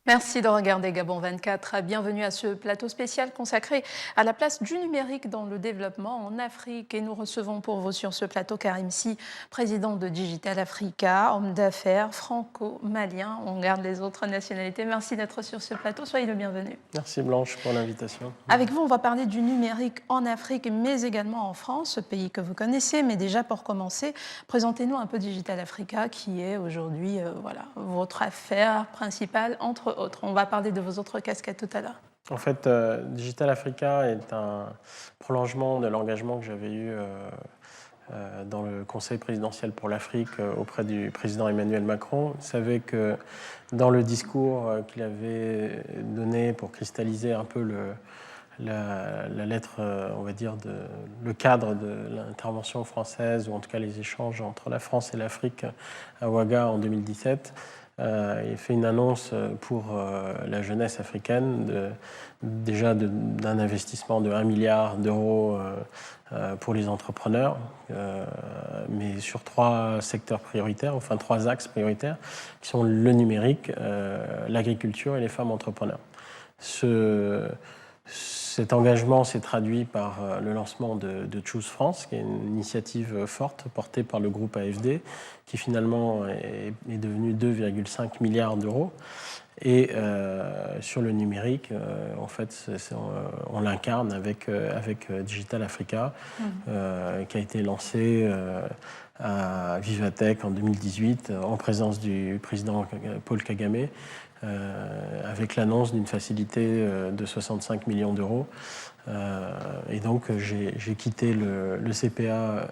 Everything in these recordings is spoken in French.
Merci de regarder Gabon 24. Bienvenue à ce plateau spécial consacré à la place du numérique dans le développement en Afrique. Et nous recevons pour vous sur ce plateau Karim Sy, président de Digital Africa, homme d'affaires franco-malien. On garde les autres nationalités. Merci d'être sur ce plateau. Soyez le bienvenu. Merci Blanche pour l'invitation. Avec vous, on va parler du numérique en Afrique, mais également en France, ce pays que vous connaissez. Mais déjà, pour commencer, présentez-nous un peu Digital Africa, qui est aujourd'hui votre affaire principale, entre autres. On va parler de vos autres casquettes tout à l'heure. En fait, Digital Africa est un prolongement de l'engagement que j'avais eu dans le Conseil présidentiel pour l'Afrique auprès du président Emmanuel Macron. Vous savez que dans le discours qu'il avait donné pour cristalliser un peu la lettre, on va dire, le cadre de l'intervention française, ou en tout cas les échanges entre la France et l'Afrique à Ouaga en 2017, il fait une annonce pour la jeunesse africaine, d'un investissement de 1 milliard d'euros pour les entrepreneurs, mais sur 3 secteurs prioritaires, enfin 3 axes prioritaires, qui sont le numérique, l'agriculture et les femmes entrepreneurs. Cet engagement s'est traduit par le lancement de Choose France, qui est une initiative forte portée par le groupe AFD, qui finalement est devenu 2,5 milliards d'euros. Et sur le numérique, en fait, on l'incarne avec Digital Africa, qui a été lancé à Vivatech en 2018, en présence du président Paul Kagame, avec l'annonce d'une facilité de 65 millions d'euros. Et donc, j'ai quitté le CPA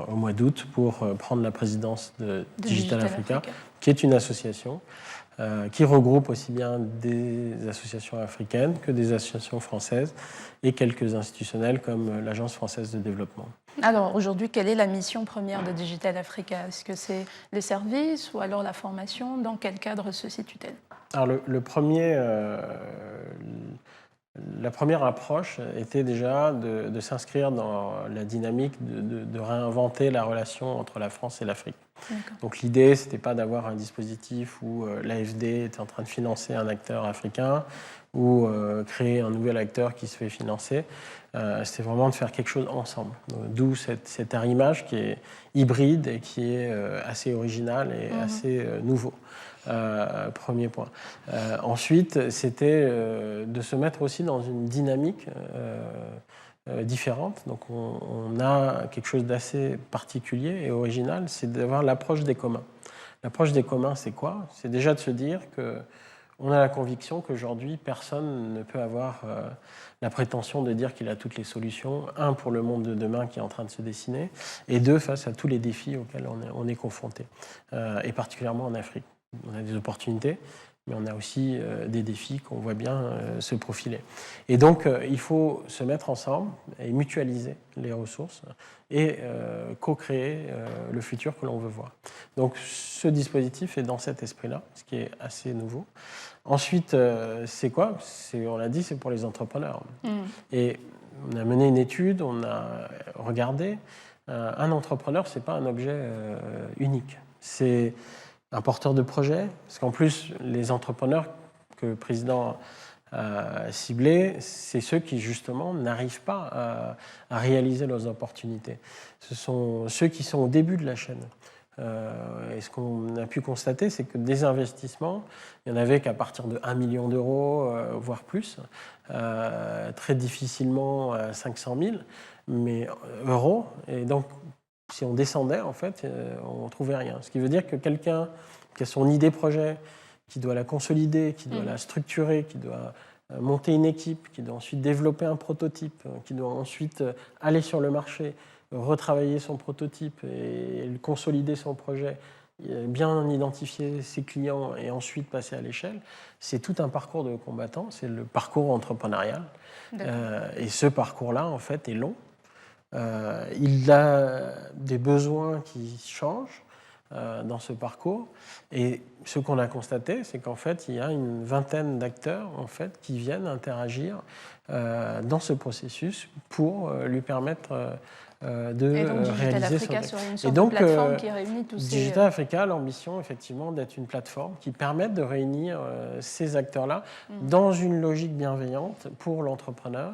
au mois d'août pour prendre la présidence de Digital Africa, qui est une association qui regroupe aussi bien des associations africaines que des associations françaises et quelques institutionnels comme l'Agence française de développement. Alors aujourd'hui, quelle est la mission première de Digital Africa? Est-ce que c'est les services ou alors la formation? Dans quel cadre se situe-t-elle? Alors la première approche était déjà de s'inscrire dans la dynamique de réinventer la relation entre la France et l'Afrique. Donc l'idée, ce n'était pas d'avoir un dispositif où l'AFD était en train de financer un acteur africain ou créer un nouvel acteur qui se fait financer. C'était vraiment de faire quelque chose ensemble. D'où cet arrimage qui est hybride et qui est assez original et assez nouveau. Premier point. Ensuite, c'était de se mettre aussi dans une dynamique différente. Donc on a quelque chose d'assez particulier et original, c'est d'avoir l'approche des communs. L'approche des communs, c'est quoi? C'est déjà de se dire qu'on a la conviction qu'aujourd'hui, personne ne peut avoir la prétention de dire qu'il a toutes les solutions, un, pour le monde de demain qui est en train de se dessiner, et deux, face à tous les défis auxquels on est confronté, et particulièrement en Afrique. On a des opportunités, mais on a aussi des défis qu'on voit bien se profiler. Et donc, il faut se mettre ensemble et mutualiser les ressources et co-créer le futur que l'on veut voir. Donc, ce dispositif est dans cet esprit-là, ce qui est assez nouveau. Ensuite, c'est quoi? On l'a dit, c'est pour les entrepreneurs. Et on a mené une étude, on a regardé. Un entrepreneur, ce n'est pas un objet unique. C'est un porteur de projet, parce qu'en plus, les entrepreneurs que le président a ciblés, c'est ceux qui, justement, n'arrivent pas à réaliser leurs opportunités. Ce sont ceux qui sont au début de la chaîne. Et ce qu'on a pu constater, c'est que des investissements, il n'y en avait qu'à partir de 1 million d'euros, voire plus, très difficilement 500 000 euros. Et donc, si on descendait, en fait, on ne trouvait rien. Ce qui veut dire que quelqu'un qui a son idée projet, qui doit la consolider, qui doit la structurer, qui doit monter une équipe, qui doit ensuite développer un prototype, qui doit ensuite aller sur le marché, retravailler son prototype et consolider son projet, bien identifier ses clients et ensuite passer à l'échelle, c'est tout un parcours de combattant, c'est le parcours entrepreneurial. Et ce parcours-là, en fait, est long. Il a des besoins qui changent dans ce parcours. Et ce qu'on a constaté, c'est qu'en fait, il y a une vingtaine d'acteurs en fait, qui viennent interagir dans ce processus pour lui permettre Et donc Digital réaliser Africa son... serait une Et sorte donc, de plateforme qui réunit tous ces... Digital Africa a l'ambition effectivement d'être une plateforme qui permette de réunir ces acteurs-là dans une logique bienveillante pour l'entrepreneur,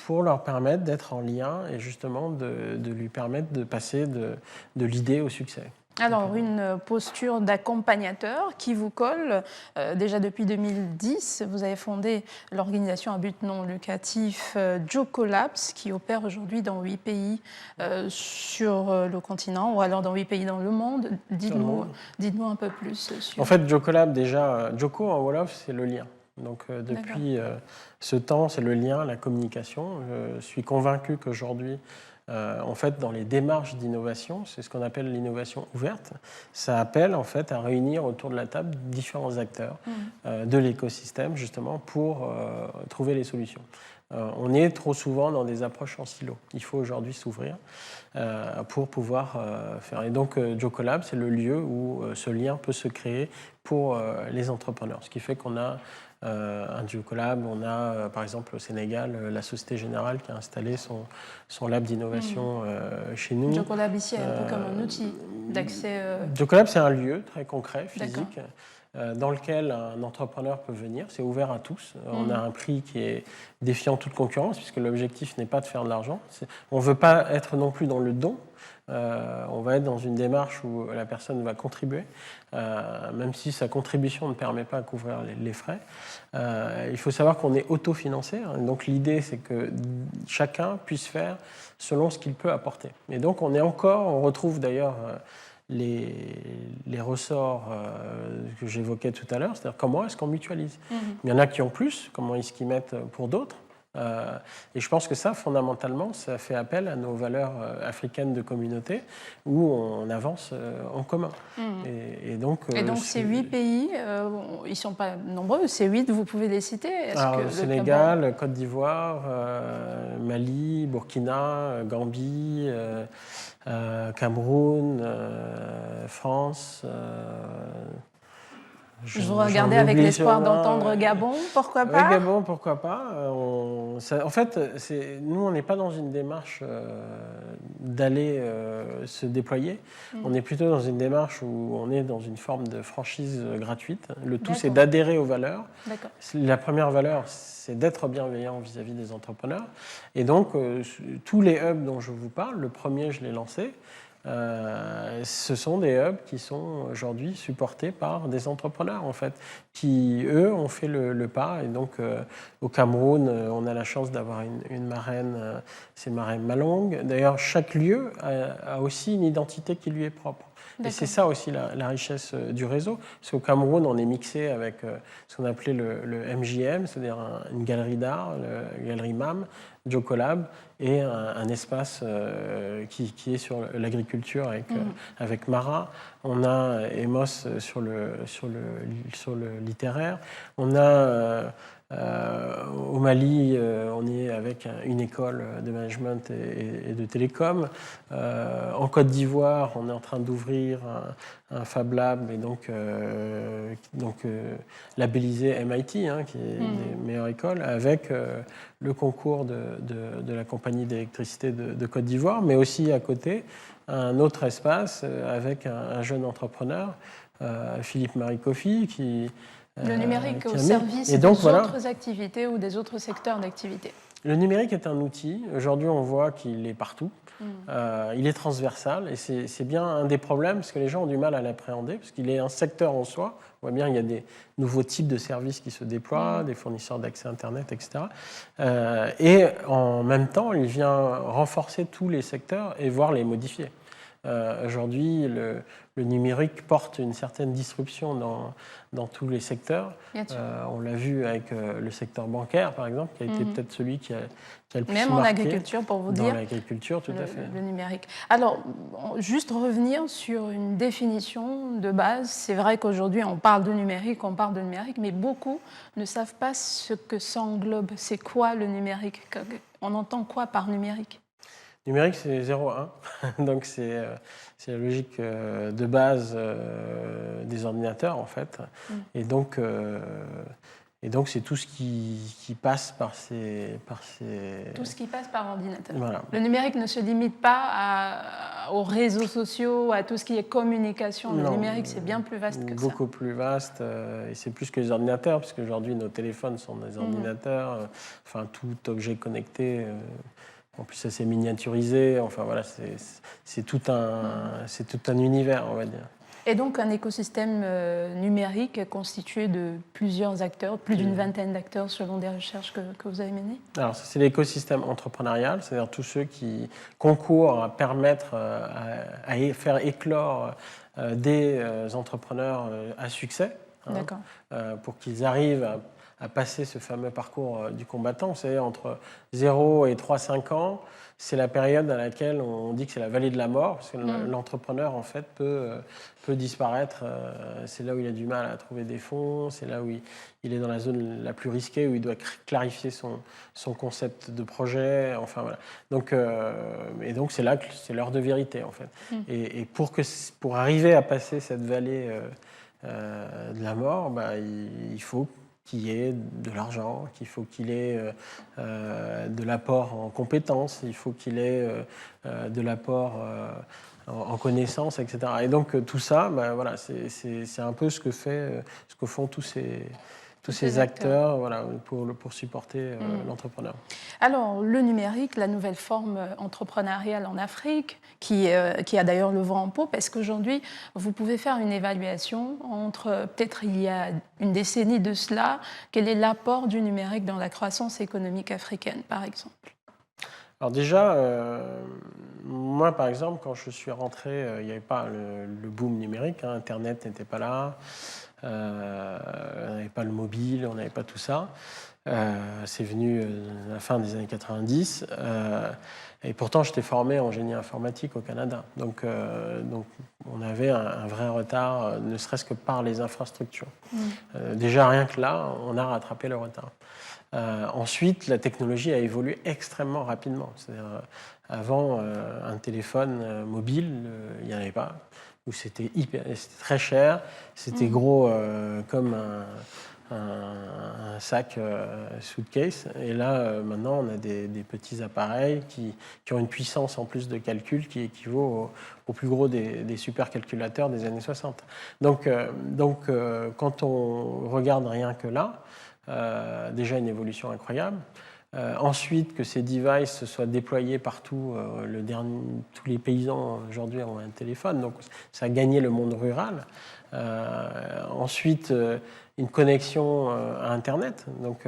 pour leur permettre d'être en lien et justement de lui permettre de passer de l'idée au succès. Alors, une posture d'accompagnateur qui vous colle. Déjà depuis 2010, vous avez fondé l'organisation à but non lucratif Jocolabs, qui opère aujourd'hui dans 8 pays sur le continent, ou alors dans 8 pays dans le monde. Dites-nous un peu plus sur... En fait, Jocolab, déjà, Joko en Wolof, c'est le lien. Donc, depuis ce temps, c'est le lien, la communication. Je suis convaincu qu'aujourd'hui, en fait, dans les démarches d'innovation, c'est ce qu'on appelle l'innovation ouverte. Ça appelle en fait à réunir autour de la table différents acteurs de l'écosystème, justement, pour trouver les solutions. On est trop souvent dans des approches en silo. Il faut aujourd'hui s'ouvrir pour pouvoir faire. Et donc, Jocolab, c'est le lieu où ce lien peut se créer pour les entrepreneurs. Ce qui fait qu'on a un Jocolab, on a par exemple au Sénégal la Société Générale qui a installé son lab d'innovation chez nous. Jocolab ici est un peu comme un outil d'accès. Jocolab, c'est un lieu très concret, physique, dans lequel un entrepreneur peut venir. C'est ouvert à tous. On a un prix qui est défiant toute concurrence, puisque l'objectif n'est pas de faire de l'argent. On ne veut pas être non plus dans le don. On va être dans une démarche où la personne va contribuer, même si sa contribution ne permet pas de couvrir les frais. Il faut savoir qu'on est autofinancé. Donc l'idée, c'est que chacun puisse faire selon ce qu'il peut apporter. Et donc on retrouve d'ailleurs les ressorts que j'évoquais tout à l'heure, c'est-à-dire comment est-ce qu'on mutualise. Il y en a qui ont plus, comment est-ce qu'ils mettent pour d'autres. Et je pense que ça, fondamentalement, ça fait appel à nos valeurs africaines de communauté où on avance en commun. Et donc ces 8 pays, ils ne sont pas nombreux, ces 8, vous pouvez les citer? Sénégal, Côte d'Ivoire, Mali, Burkina, Gambie, Cameroun, France... Je vous regardais avec l'espoir d'entendre Gabon, pourquoi pas? Oui, Gabon, pourquoi pas. En fait, nous, on n'est pas dans une démarche d'aller se déployer. On est plutôt dans une démarche où on est dans une forme de franchise gratuite. Le tout, c'est d'adhérer aux valeurs. La première valeur, c'est d'être bienveillant vis-à-vis des entrepreneurs. Et donc, tous les hubs dont je vous parle, le premier, je l'ai lancé. Ce sont des hubs qui sont aujourd'hui supportés par des entrepreneurs en fait, qui eux ont fait le pas. Et donc au Cameroun, on a la chance d'avoir une marraine, c'est Marraine Malong. D'ailleurs, chaque lieu a aussi une identité qui lui est propre. Et c'est ça aussi la richesse du réseau. Parce qu'au Cameroun, on est mixé avec ce qu'on appelait le MJM, c'est-à-dire une galerie d'art, la galerie MAM, Jocolab, et un espace qui est sur l'agriculture avec Mara. On a Emos sur le littéraire. On a au Mali, on est avec une école de management et de télécom. En Côte d'Ivoire, on est en train d'ouvrir un Fab Lab et donc labellisé MIT, qui est une des meilleures écoles, avec le concours de la compagnie d'électricité de Côte d'Ivoire, mais aussi à côté un autre espace avec un jeune entrepreneur, Philippe-Marie Coffy, qui... Le numérique au service des autres activités ou des autres secteurs d'activité. Le numérique est un outil. Aujourd'hui, on voit qu'il est partout. Il est transversal et c'est bien un des problèmes parce que les gens ont du mal à l'appréhender parce qu'il est un secteur en soi. On voit bien qu'il y a des nouveaux types de services qui se déploient, des fournisseurs d'accès Internet, etc. Et en même temps, il vient renforcer tous les secteurs et voire les modifier. Aujourd'hui, le numérique porte une certaine disruption dans tous les secteurs. On l'a vu avec le secteur bancaire, par exemple, qui a été peut-être celui qui a le plus marqué. Même en agriculture, pour vous dire. Dans l'agriculture, tout à fait. Le numérique. Alors, juste revenir sur une définition de base. C'est vrai qu'aujourd'hui, on parle de numérique, mais beaucoup ne savent pas ce que ça englobe. C'est quoi le numérique? On entend quoi par numérique? Numérique, c'est 0-1, donc c'est la logique de base des ordinateurs, en fait. Et donc, Et donc, c'est tout ce qui passe par ces... Tout ce qui passe par ordinateur. Voilà. Le numérique ne se limite pas aux réseaux sociaux, à tout ce qui est communication. Le numérique, c'est bien plus vaste que ça. Beaucoup plus vaste, et c'est plus que les ordinateurs, parce qu'aujourd'hui, nos téléphones sont des ordinateurs, enfin, tout objet connecté. En plus, ça s'est miniaturisé. Enfin, voilà, c'est tout un univers, on va dire. Et donc, un écosystème numérique constitué de plusieurs acteurs, plus d'une vingtaine d'acteurs selon des recherches que vous avez menées. Alors, c'est l'écosystème entrepreneurial, c'est-à-dire tous ceux qui concourent à permettre, à faire éclore des entrepreneurs à succès, pour qu'ils arrivent à passer ce fameux parcours du combattant. Vous savez, entre 0 et 3-5 ans, c'est la période à laquelle on dit que c'est la vallée de la mort, parce que l'entrepreneur, en fait, peut disparaître. C'est là où il a du mal à trouver des fonds, c'est là où il est dans la zone la plus risquée, où il doit clarifier son concept de projet. Enfin, voilà. Donc, et donc, c'est là que c'est l'heure de vérité, en fait. Et pour arriver à passer cette vallée de la mort, il faut qu'il y ait de l'argent, qu'il faut qu'il ait de l'apport en compétences, il faut qu'il ait de l'apport en connaissances, etc. Et donc tout ça, voilà, c'est un peu ce que font tous ces acteurs, voilà, pour supporter l'entrepreneur. Alors, le numérique, la nouvelle forme entrepreneuriale en Afrique, qui a d'ailleurs le vent en poupe, est-ce qu'aujourd'hui, vous pouvez faire une évaluation entre, peut-être il y a une décennie de cela, quel est l'apport du numérique dans la croissance économique africaine, par exemple ? Alors déjà, moi, par exemple, quand je suis rentré, il n'y avait pas le boom numérique, hein, Internet n'était pas là. On n'avait pas le mobile, on n'avait pas tout ça. C'est venu à la fin des années 90. Et pourtant, j'étais formé en génie informatique au Canada. Donc on avait un vrai retard, ne serait-ce que par les infrastructures. Déjà, rien que là, on a rattrapé le retard. Ensuite, la technologie a évolué extrêmement rapidement. C'est-à-dire, avant, un téléphone mobile, il n'y en avait pas. C'était très cher, c'était gros comme un sac suitcase. Et là, maintenant, on a des petits appareils qui ont une puissance en plus de calcul qui équivaut au plus gros des supercalculateurs des années 60. Donc, quand on regarde rien que là, déjà une évolution incroyable. Ensuite, que ces devices soient déployés partout, tous les paysans aujourd'hui ont un téléphone, donc ça a gagné le monde rural. Ensuite, une connexion à Internet, donc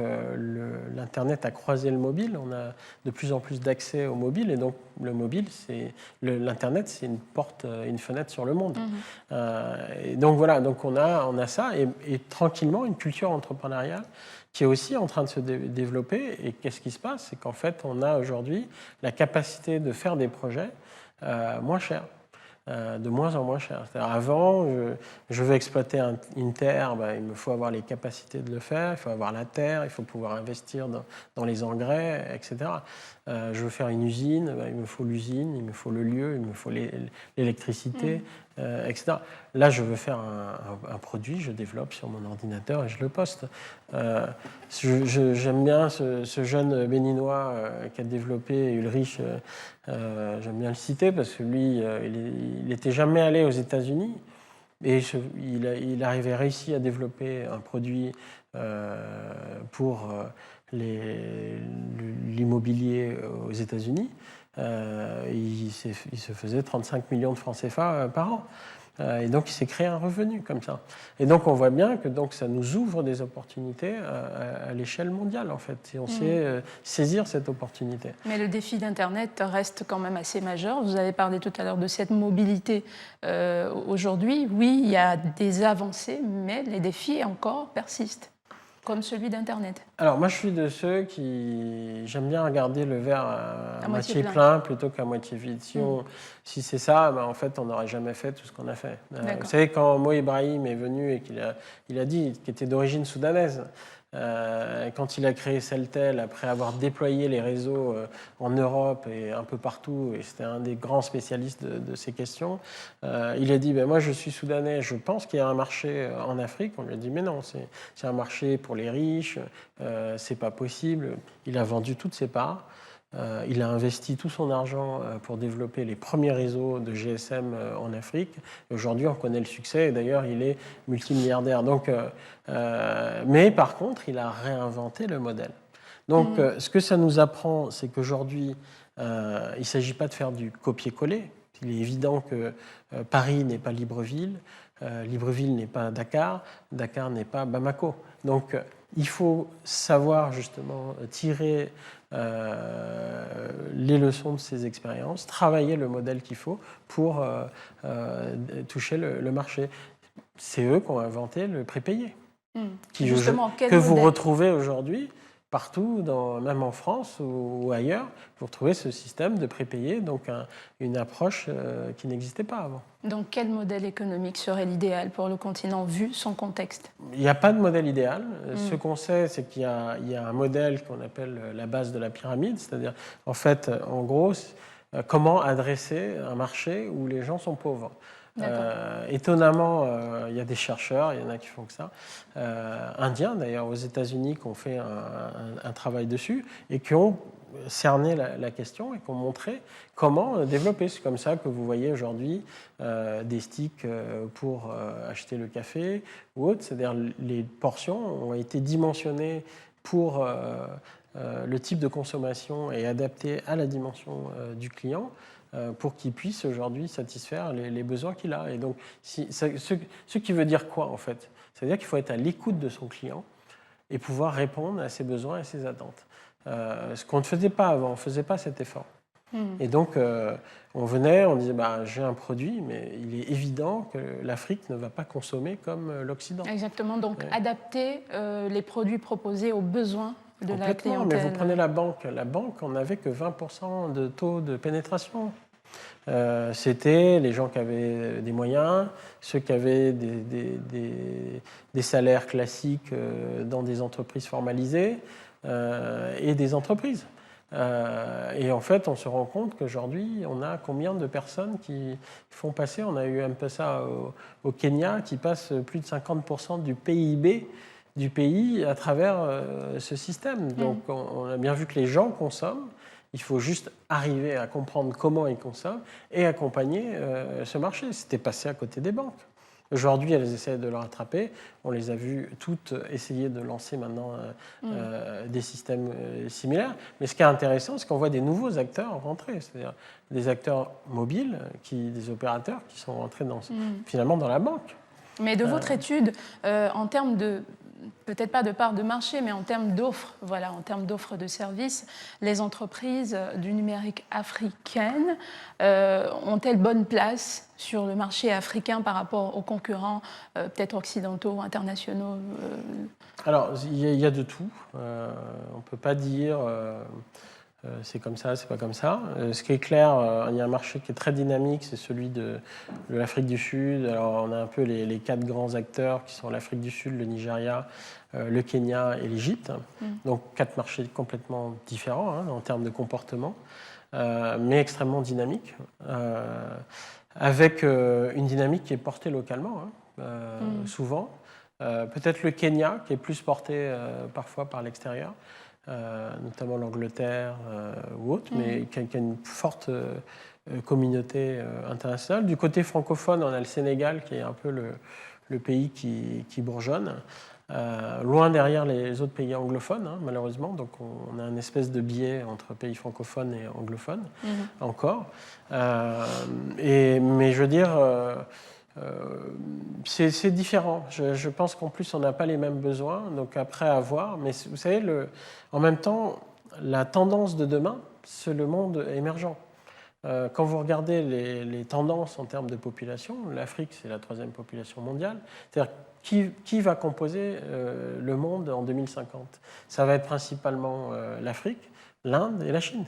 l'Internet a croisé le mobile, on a de plus en plus d'accès au mobile, et donc le mobile, l'Internet, c'est une porte, une fenêtre sur le monde. Et donc voilà, donc on a ça, et tranquillement une culture entrepreneuriale qui est aussi en train de se développer. Et qu'est-ce qui se passe? C'est qu'en fait, on a aujourd'hui la capacité de faire des projets moins chers, de moins en moins chers. C'est-à-dire avant, je veux exploiter une terre, il me faut avoir les capacités de le faire, il faut avoir la terre, il faut pouvoir investir dans les engrais, etc. Je veux faire une usine, il me faut l'usine, il me faut le lieu, il me faut l'électricité, etc. Là, je veux faire un produit, je développe sur mon ordinateur et je le poste. J'aime bien ce jeune béninois qui a développé Ulrich, j'aime bien le citer parce que lui, il n'était jamais allé aux États-Unis et il avait réussi à développer un produit pour l'immobilier aux États-Unis. Il se faisait 35 millions de francs CFA par an. Et donc, il s'est créé un revenu comme ça. Et donc, on voit bien que donc, ça nous ouvre des opportunités à l'échelle mondiale, en fait, si on sait saisir cette opportunité. Mais le défi d'Internet reste quand même assez majeur. Vous avez parlé tout à l'heure de cette mobilité. Aujourd'hui, oui, il y a des avancées, mais les défis encore persistent, comme celui d'Internet. Alors, moi, je suis de ceux qui... J'aime bien regarder le verre à moitié plein plutôt qu'à moitié vide. Si c'est ça, en fait, on n'aurait jamais fait tout ce qu'on a fait. Vous savez, quand Mo Ibrahim est venu et qu'il a dit qu'il était d'origine soudanaise, Quand il a créé Celtel, après avoir déployé les réseaux en Europe et un peu partout, et c'était un des grands spécialistes de ces questions, il a dit ben, moi je suis soudanais, je pense qu'il y a un marché en Afrique. On lui a dit mais non, c'est un marché pour les riches, c'est pas possible. Il a vendu toutes ses parts. Il a investi tout son argent pour développer les premiers réseaux de GSM en Afrique. Aujourd'hui, on connaît le succès et d'ailleurs, il est multimilliardaire. Donc, mais par contre, il a réinventé le modèle. Donc, ce que ça nous apprend, c'est qu'aujourd'hui, il ne s'agit pas de faire du copier-coller. Il est évident que Paris n'est pas Libreville, Libreville n'est pas Dakar, Dakar n'est pas Bamako. Donc, il faut savoir justement tirer les leçons de ces expériences, travailler le modèle qu'il faut pour toucher le marché. C'est eux qui ont inventé le prépayé, que vous retrouvez aujourd'hui partout, même en France ou ailleurs. Vous retrouvez ce système de prépayé, donc une approche qui n'existait pas avant. Donc quel modèle économique serait l'idéal pour le continent vu son contexte? Il n'y a pas de modèle idéal. Ce qu'on sait, c'est qu'il y a un modèle qu'on appelle la base de la pyramide, c'est-à-dire, en fait, en gros, comment adresser un marché où les gens sont pauvres. Étonnamment, il y a des chercheurs, il y en a qui font que ça, indiens d'ailleurs aux États-Unis, qui ont fait un travail dessus et qui ont cerné la question et qui ont montré comment développer. C'est comme ça que vous voyez aujourd'hui des sticks pour acheter le café ou autre. C'est-à-dire les portions ont été dimensionnées pour le type de consommation et adaptées à la dimension du client, pour qu'il puisse aujourd'hui satisfaire les besoins qu'il a. Et donc, ce qui veut dire quoi en fait? C'est-à-dire qu'il faut être à l'écoute de son client et pouvoir répondre à ses besoins et ses attentes. Ce qu'on ne faisait pas avant, on ne faisait pas cet effort. Et donc, on venait, on disait bah, j'ai un produit, mais il est évident que l'Afrique ne va pas consommer comme l'Occident. Exactement, donc adapter les produits proposés aux besoins de la clientèle. Mais vous prenez la banque, on n'avait que 20% de taux de pénétration. C'était les gens qui avaient des moyens, ceux qui avaient des salaires classiques dans des entreprises formalisées et des entreprises. Et en fait, on se rend compte qu'aujourd'hui, on a combien de personnes qui font passer, on a eu un peu ça au Kenya, qui passe plus de 50% du PIB du pays à travers ce système. Donc on a bien vu que les gens consomment. Il faut juste arriver à comprendre comment ils consomment et accompagner ce marché. C'était passé à côté des banques. Aujourd'hui, elles essaient de le rattraper. On les a vues toutes essayer de lancer maintenant des systèmes similaires. Mais ce qui est intéressant, c'est qu'on voit des nouveaux acteurs rentrer, c'est-à-dire des acteurs mobiles, des opérateurs qui sont rentrés finalement dans la banque. Mais de votre étude, en termes de peut-être pas de part de marché, mais en termes d'offres, voilà, en termes d'offres de services, les entreprises du numérique africaines ont-elles bonne place sur le marché africain par rapport aux concurrents peut-être occidentaux ou internationaux? Alors, il y a de tout. On ne peut pas dire c'est comme ça, c'est pas comme ça. Ce qui est clair, il y a un marché qui est très dynamique, c'est celui de l'Afrique du Sud. Alors, on a un peu les 4 grands acteurs qui sont l'Afrique du Sud, le Nigeria, le Kenya et l'Égypte. Donc 4 marchés complètement différents en termes de comportement, mais extrêmement dynamiques, avec une dynamique qui est portée localement, souvent. Peut-être le Kenya, qui est plus porté parfois par l'extérieur. Notamment l'Angleterre ou autre, mais qui a une forte communauté internationale. Du côté francophone, on a le Sénégal, qui est un peu le pays qui bourgeonne, loin derrière les autres pays anglophones, malheureusement. Donc on a une espèce de biais entre pays francophones et anglophones, encore. Mais je veux dire... c'est différent. Je pense qu'en plus, on n'a pas les mêmes besoins. Donc après, à voir. Mais vous savez, en même temps, la tendance de demain, c'est le monde émergent. Quand vous regardez les tendances en termes de population, l'Afrique, c'est la 3e population mondiale. C'est-à-dire, qui va composer le monde en 2050 ? Ça va être principalement l'Afrique, l'Inde et la Chine.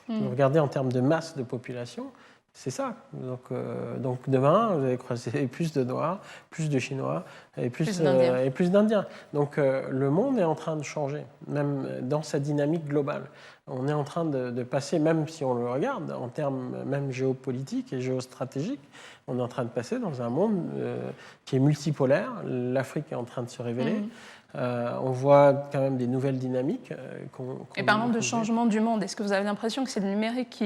Vous regardez en termes de masse de population, C'est ça. Donc demain, vous allez croiser plus de Noirs, plus de Chinois et plus d'Indiens. Donc le monde est en train de changer, même dans sa dynamique globale. On est en train de passer, même si on le regarde en termes même géopolitiques et géostratégiques, on est en train de passer dans un monde qui est multipolaire. L'Afrique est en train de se révéler. On voit quand même des nouvelles dynamiques. Et parlant de changement du monde, est-ce que vous avez l'impression que c'est le numérique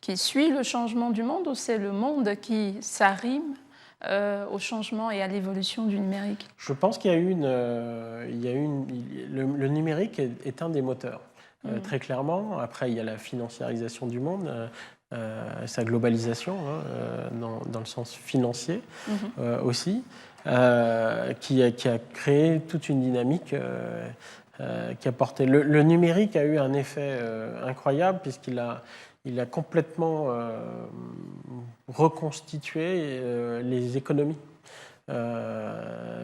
qui suit le changement du monde ou c'est le monde qui s'arrime au changement et à l'évolution du numérique? Je pense qu'il y a eu le numérique est un des moteurs, très clairement. Après, il y a la financiarisation du monde, sa globalisation, dans le sens financier aussi, qui a créé toute une dynamique qui a porté. Le numérique a eu un effet incroyable puisqu'il a complètement reconstitué les économies.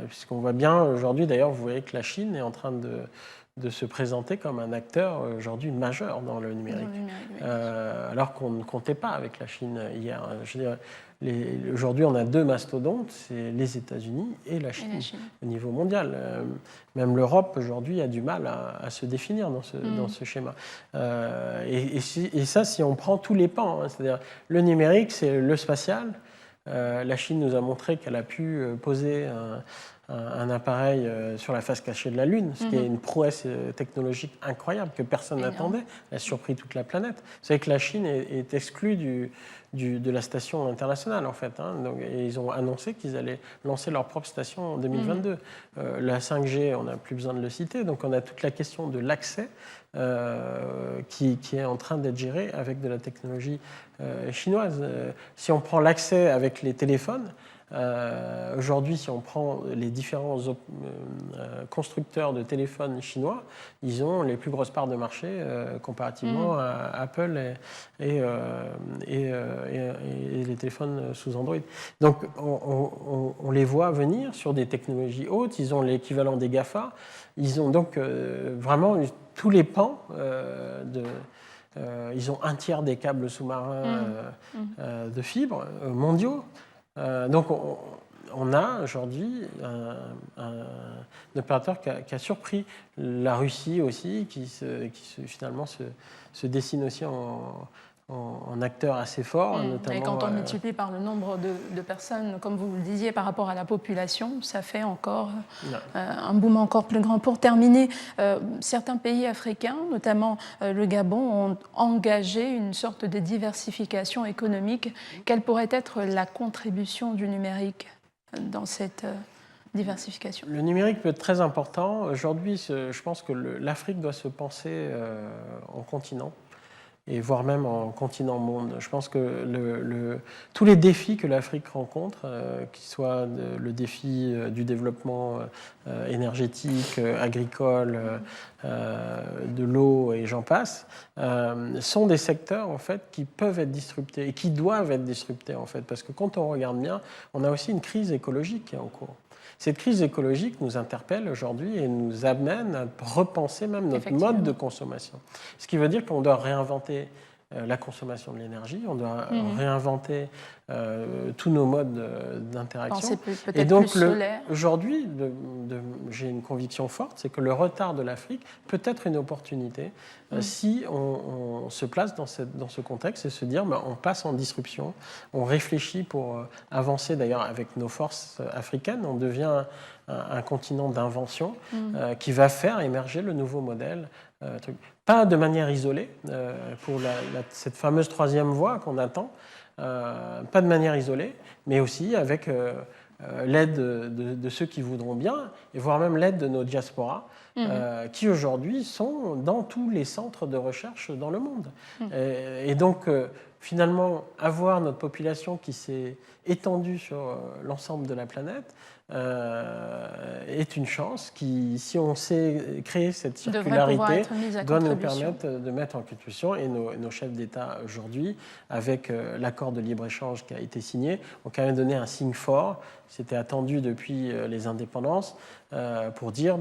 Puisqu'on voit bien aujourd'hui, d'ailleurs, vous voyez que la Chine est en train de se présenter comme un acteur aujourd'hui majeur dans le numérique. Alors qu'on ne comptait pas avec la Chine hier. Je veux dire, aujourd'hui, on a deux mastodontes, c'est les États-Unis et la Chine, au niveau mondial. Même l'Europe, aujourd'hui, a du mal à se définir dans ce schéma. Et ça, si on prend tous les pans, c'est-à-dire le numérique, c'est le spatial. La Chine nous a montré qu'elle a pu poser un appareil sur la face cachée de la Lune, ce qui est une prouesse technologique incroyable que personne n'attendait. Elle a surpris toute la planète. Vous savez que la Chine est exclue de la station internationale, en fait. Donc, et ils ont annoncé qu'ils allaient lancer leur propre station en 2022. La 5G, on n'a plus besoin de le citer. Donc on a toute la question de l'accès qui est en train d'être gérée avec de la technologie chinoise. Si on prend l'accès avec les téléphones, aujourd'hui, si on prend les différents constructeurs de téléphones chinois, ils ont les plus grosses parts de marché comparativement à Apple et les téléphones sous Android. Donc, on les voit venir sur des technologies hautes. Ils ont l'équivalent des GAFA. Ils ont donc vraiment tous les pans ils ont un tiers des câbles sous-marins de fibres mondiaux. Donc on a aujourd'hui un opérateur qui a surpris la Russie aussi, qui finalement se dessine aussi en acteur assez fort. Notamment, et quand on multiplie par le nombre de personnes, comme vous le disiez, par rapport à la population, ça fait encore un boom encore plus grand. Pour terminer, certains pays africains, notamment le Gabon, ont engagé une sorte de diversification économique. Quelle pourrait être la contribution du numérique dans cette diversification? Le numérique peut être très important. Aujourd'hui, je pense que l'Afrique doit se penser en continent, et voire même en continent monde. Je pense que tous les défis que l'Afrique rencontre, qu'ils soient le défi du développement énergétique, agricole, de l'eau et j'en passe, sont des secteurs en fait qui peuvent être disruptés et qui doivent être disruptés en fait, parce que quand on regarde bien, on a aussi une crise écologique qui est en cours. Cette crise écologique nous interpelle aujourd'hui et nous amène à repenser même notre mode de consommation. Ce qui veut dire qu'on doit réinventer la consommation de l'énergie, on doit réinventer tous nos modes d'interaction. Et donc aujourd'hui, j'ai une conviction forte, c'est que le retard de l'Afrique peut être une opportunité si on se place dans ce contexte et se dire on passe en disruption, on réfléchit pour avancer d'ailleurs avec nos forces africaines, on devient un continent d'invention qui va faire émerger le nouveau modèle. Pas de manière isolée, pour cette fameuse troisième voie qu'on attend, pas de manière isolée, mais aussi avec l'aide de ceux qui voudront bien, et voire même l'aide de nos diasporas, qui aujourd'hui sont dans tous les centres de recherche dans le monde. Et donc, finalement, avoir notre population qui s'est étendue sur l'ensemble de la planète est une chance qui, si on sait créer cette circularité, doit nous permettre de mettre en contribution. Et nos chefs d'État aujourd'hui, avec l'accord de libre-échange qui a été signé, ont quand même donné un signe fort. C'était attendu depuis les indépendances pour dire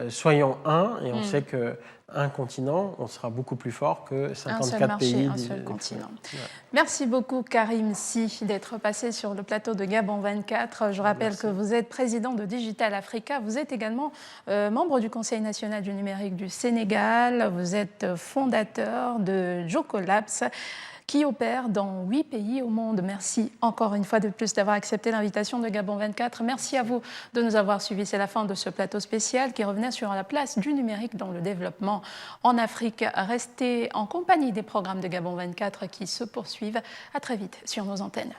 soyons un, et on sait qu'un continent, on sera beaucoup plus fort que 54 un seul marché, pays. un seul continent. Ouais. Merci beaucoup Karim Sy d'être passé sur le plateau de Gabon 24. Je rappelle que vous êtes président de Digital Africa. Vous êtes également membre du Conseil national du numérique du Sénégal. Vous êtes fondateur de Joko Labs, qui opère dans 8 pays au monde. Merci encore une fois de plus d'avoir accepté l'invitation de Gabon 24. Merci à vous de nous avoir suivis. C'est la fin de ce plateau spécial qui revenait sur la place du numérique dans le développement en Afrique. Restez en compagnie des programmes de Gabon 24 qui se poursuivent. À très vite sur nos antennes.